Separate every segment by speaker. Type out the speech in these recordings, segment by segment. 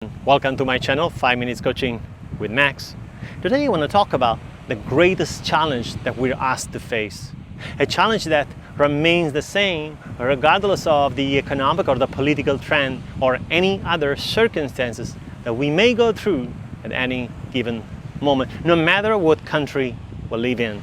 Speaker 1: everyone, welcome to my channel 5 Minutes Coaching with Max. Today I want to talk about the greatest challenge that we're asked to face. A challenge that remains the same regardless of the economic or the political trend or any other circumstances that we may go through at any given moment, no matter what country we live in.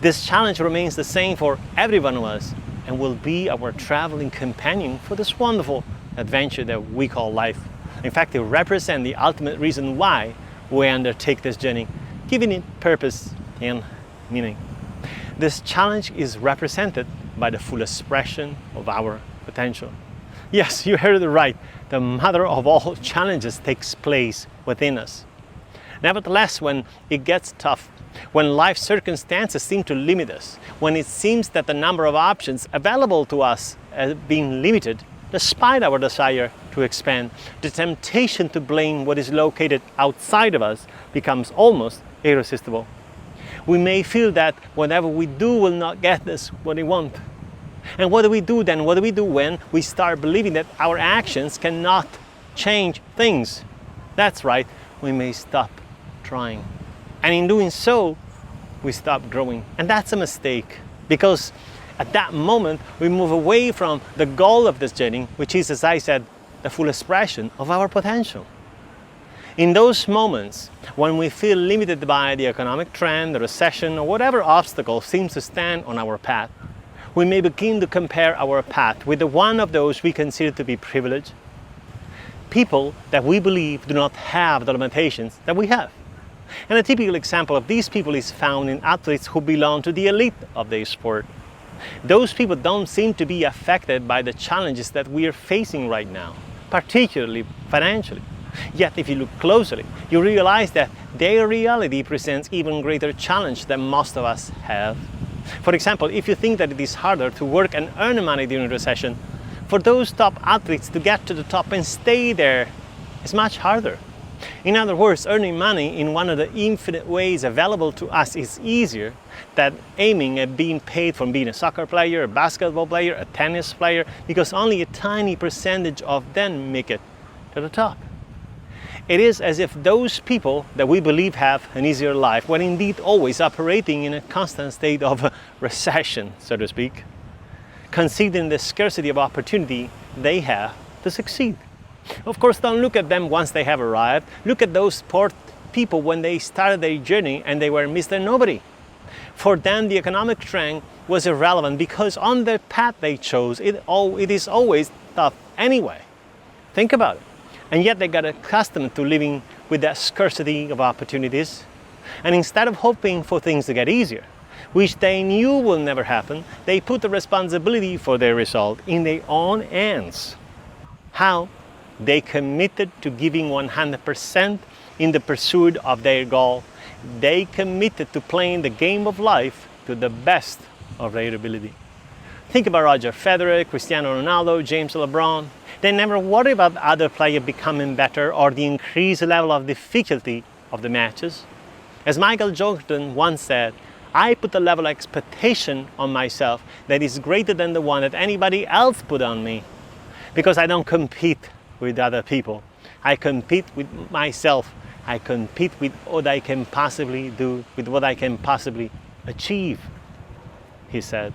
Speaker 1: This challenge remains the same for every one of us and will be our traveling companion for this wonderful adventure that we call life. In fact, it represents the ultimate reason why we undertake this journey, giving it purpose and meaning. This challenge is represented by the full expression of our potential. Yes, you heard it right. The mother of all challenges takes place within us. Nevertheless, when it gets tough, when life circumstances seem to limit us, when it seems that the number of options available to us has been limited, despite our desire to expand, the temptation to blame what is located outside of us becomes almost irresistible. We may feel that whatever we do will not get us what we want. And what do we do then? What do we do when we start believing that our actions cannot change things? That's right, we may stop trying. And in doing so, we stop growing. And that's a mistake, because at that moment, we move away from the goal of this journey, which is, as I said, the full expression of our potential. In those moments, when we feel limited by the economic trend, the recession, or whatever obstacle seems to stand on our path, we may begin to compare our path with the one of those we consider to be privileged, people that we believe do not have the limitations that we have. And a typical example of these people is found in athletes who belong to the elite of their sport. Those people don't seem to be affected by the challenges that we are facing right now, particularly financially. Yet if you look closely, you realize that their reality presents even greater challenge than most of us have. For example, if you think that it is harder to work and earn money during recession, for those top athletes to get to the top and stay there is much harder. In other words, earning money in one of the infinite ways available to us is easier than aiming at being paid for being a soccer player, a basketball player, a tennis player, because only a tiny percentage of them make it to the top. It is as if those people that we believe have an easier life were indeed always operating in a constant state of recession, so to speak, considering the scarcity of opportunity they have to succeed. Of course, don't look at them once they have arrived. Look at those poor people when they started their journey and they were Mr. Nobody. For them, the economic trend was irrelevant because on the path they chose, it is always tough anyway. Think about it. And yet they got accustomed to living with that scarcity of opportunities. And instead of hoping for things to get easier, which they knew will never happen, they put the responsibility for their result in their own hands. How? They committed to giving 100% in the pursuit of their goal. They committed to playing the game of life to the best of their ability. Think about Roger Federer, Cristiano Ronaldo, James LeBron. They never worry about other players becoming better or the increased level of difficulty of the matches. As Michael Jordan once said, I put a level of expectation on myself that is greater than the one that anybody else put on me, because I don't compete with other people. I compete with myself. I compete with what I can possibly do, with what I can possibly achieve, he said.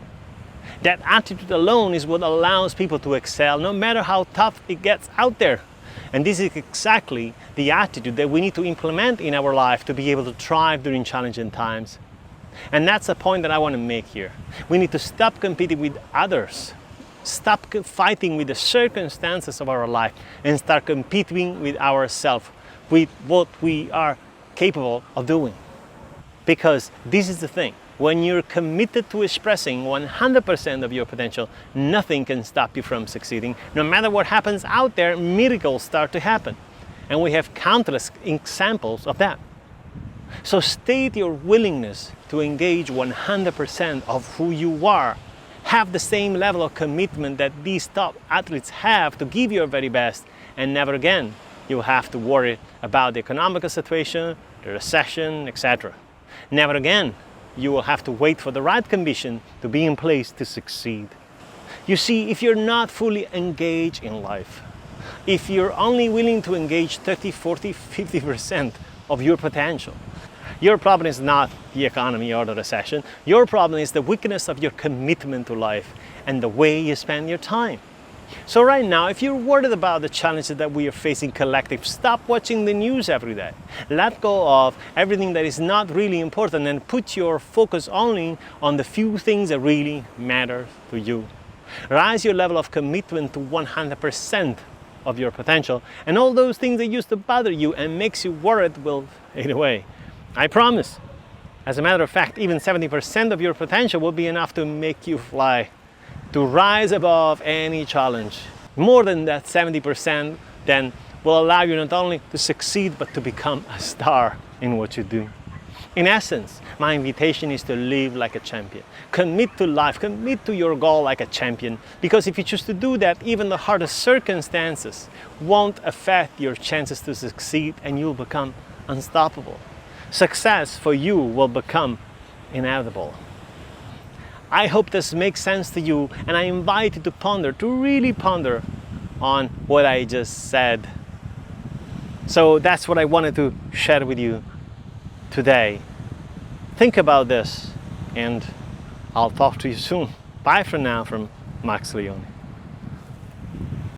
Speaker 1: That attitude alone is what allows people to excel, no matter how tough it gets out there. And this is exactly the attitude that we need to implement in our life to be able to thrive during challenging times. And that's the point that I want to make here. We need to stop competing with others. Stop fighting with the circumstances of our life and start competing with ourselves, with what we are capable of doing. Because this is the thing, when you're committed to expressing 100% of your potential, nothing can stop you from succeeding. No matter what happens out there, miracles start to happen. And we have countless examples of that. So state your willingness to engage 100% of who you are. Have the same level of commitment that these top athletes have to give your very best, and never again you'll have to worry about the economical situation, the recession, etc. Never again you will have to wait for the right condition to be in place to succeed. You see, if you're not fully engaged in life, if you're only willing to engage 30, 40, 50% of your potential. Your problem is not the economy or the recession. Your problem is the weakness of your commitment to life and the way you spend your time. So right now, if you're worried about the challenges that we are facing collective, stop watching the news every day. Let go of everything that is not really important and put your focus only on the few things that really matter to you. Rise your level of commitment to 100% of your potential, and all those things that used to bother you and makes you worried will fade away. I promise. As a matter of fact, even 70% of your potential will be enough to make you fly, to rise above any challenge. More than that 70% then will allow you not only to succeed, but to become a star in what you do. In essence, my invitation is to live like a champion. Commit to life, commit to your goal like a champion, because if you choose to do that, even the hardest circumstances won't affect your chances to succeed, and you'll become unstoppable. Success for you will become inevitable. I hope this makes sense to you, and I invite you to ponder, to really ponder on what I just said. So that's what I wanted to share with you today. Think about this, and I'll talk to you soon. Bye for now from Max Leone.